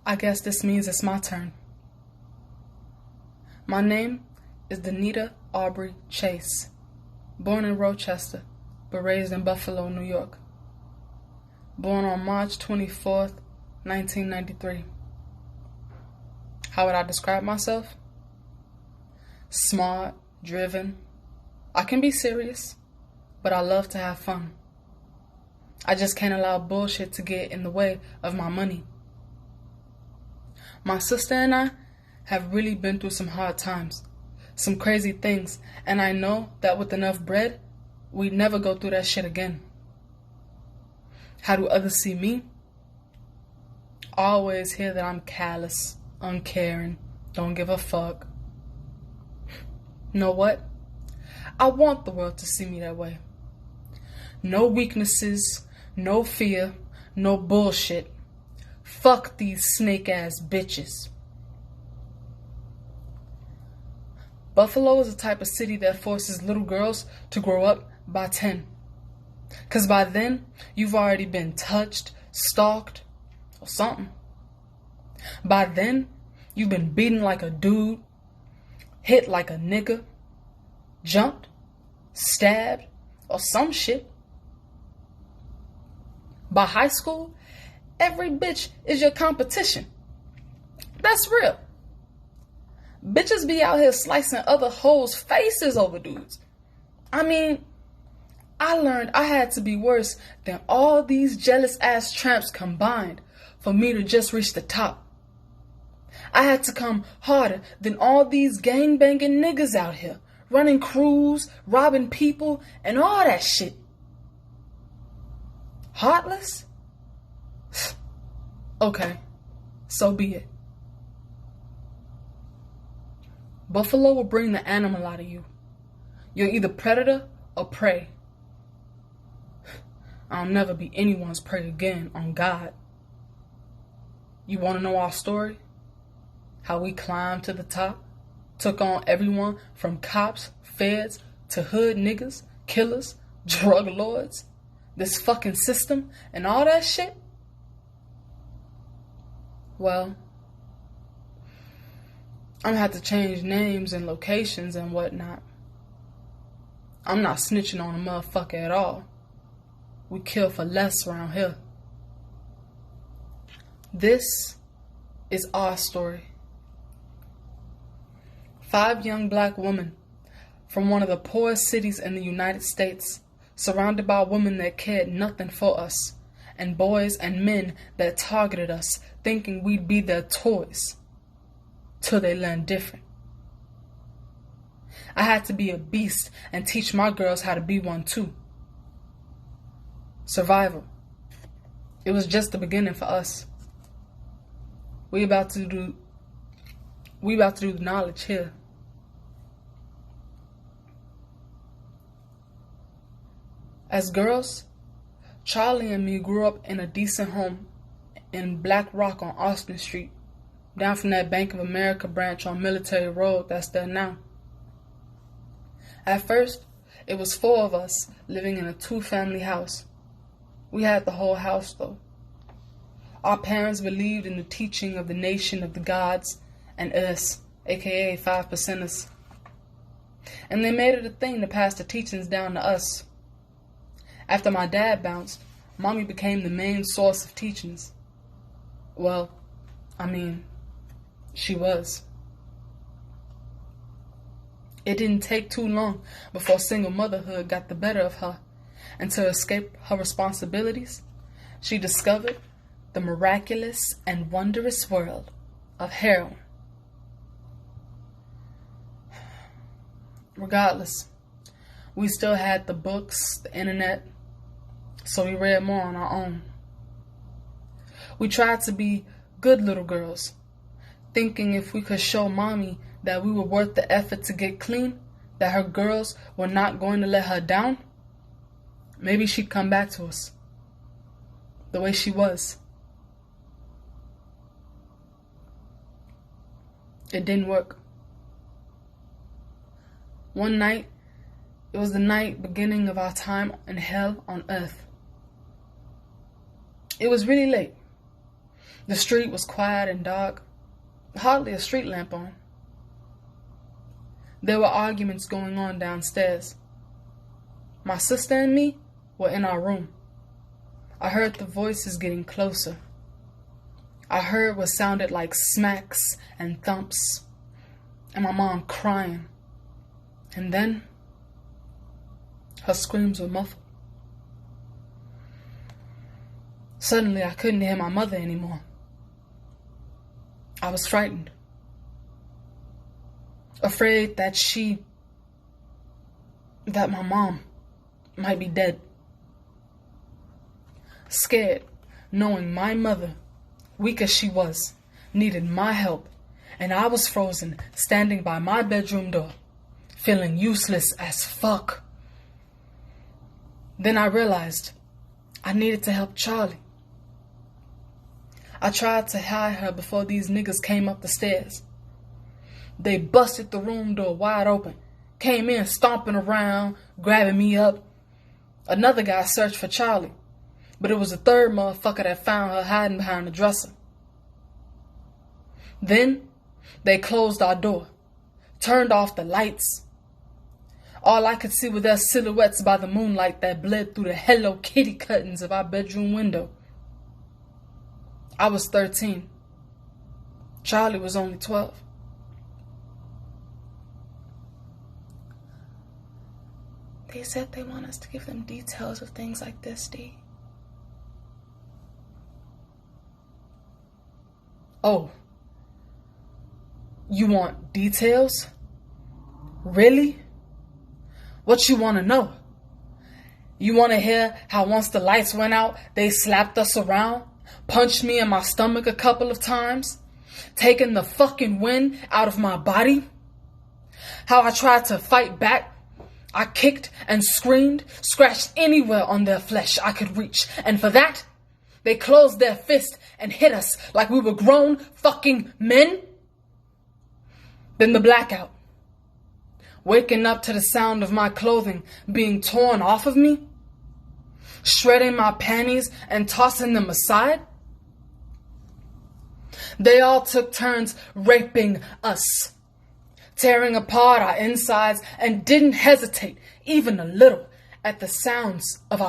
I guess this means it's my turn. My name is Danita Aubrey Chase, born in Rochester, but raised in Buffalo, New York. Born on March 24th, 1993. How would I describe myself? Smart, driven. I can be serious, but I love to have fun. I just can't allow bullshit to get in the way of my money. My sister and I have really been through some hard times, some crazy things, and I know that with enough bread, we'd never go through that shit again. How do others see me? I always hear that I'm callous, uncaring, don't give a fuck. You know what? I want the world to see me that way. No weaknesses, no fear, no bullshit. Fuck these snake-ass bitches. Buffalo is the type of city that forces little girls to grow up by 10. 'Cause by then, you've already been touched, stalked, or something. By then, you've been beaten like a dude, hit like a nigga, jumped, stabbed, or some shit. By high school, every bitch is your competition. That's real. Bitches be out here slicing other hoes' faces over dudes. I mean, I learned I had to be worse than all these jealous ass tramps combined for me to just reach the top. I had to come harder than all these gang-banging niggas out here, running crews, robbing people, and all that shit. Heartless? Okay, so be it. Buffalo will bring the animal out of you. You're either predator or prey. I'll never be anyone's prey again, on God. You want to know our story? How we climbed to the top, took on everyone from cops, feds, to hood niggas, killers, drug lords, this fucking system, and all that shit? Well, I'm gonna have to change names and locations and whatnot. I'm not snitching on a motherfucker at all. We kill for less around here. This is our story. 5 young black women from one of the poorest cities in the United States, surrounded by women that cared nothing for us, and boys and men that targeted us, thinking we'd be their toys, till they learned different. I had to be a beast and teach my girls how to be one too. Survival. It was just the beginning for us. We about to do the knowledge here. As girls, Charlie and me grew up in a decent home in Black Rock on Austin Street, down from that Bank of America branch on Military Road that's there now. At first, it was 4 of us living in a 2-family house. We had the whole house though. Our parents believed in the teaching of the nation of the gods and us, aka 5%ers. And they made it a thing to pass the teachings down to us. After my dad bounced, Mommy became the main source of teachings. Well, she was. It didn't take too long before single motherhood got the better of her, and to escape her responsibilities, she discovered the miraculous and wondrous world of heroin. Regardless, we still had the books, the internet, so we read more on our own. We tried to be good little girls, thinking if we could show Mommy that we were worth the effort to get clean, that her girls were not going to let her down, maybe she'd come back to us the way she was. It didn't work. One night, it was the night beginning of our time in hell on earth. It was really late. The street was quiet and dark, hardly a street lamp on. There were arguments going on downstairs. My sister and me were in our room. I heard the voices getting closer. I heard what sounded like smacks and thumps, and my mom crying. And then, her screams were muffled. Suddenly, I couldn't hear my mother anymore. I was frightened. Afraid that my mom might be dead. Scared, knowing my mother, weak as she was, needed my help, and I was frozen, standing by my bedroom door, feeling useless as fuck. Then I realized I needed to help Charlie. I tried to hide her before these niggas came up the stairs. They busted the room door wide open, came in stomping around, grabbing me up. Another guy searched for Charlie, but it was a third motherfucker that found her hiding behind the dresser. Then they closed our door, turned off the lights. All I could see were their silhouettes by the moonlight that bled through the Hello Kitty curtains of our bedroom window. I was 13. Charlie was only 12. They said they want us to give them details of things like this, D. Oh. You want details? Really? What you want to know? You want to hear how once the lights went out, they slapped us around, punched me in my stomach a couple of times, taking the fucking wind out of my body? How I tried to fight back? I kicked and screamed, scratched anywhere on their flesh I could reach, and for that, they closed their fist and hit us like we were grown fucking men? Then the blackout. Waking up to the sound of my clothing being torn off of me, shredding my panties and tossing them aside. They all took turns raping us, tearing apart our insides, and didn't hesitate even a little at the sounds of our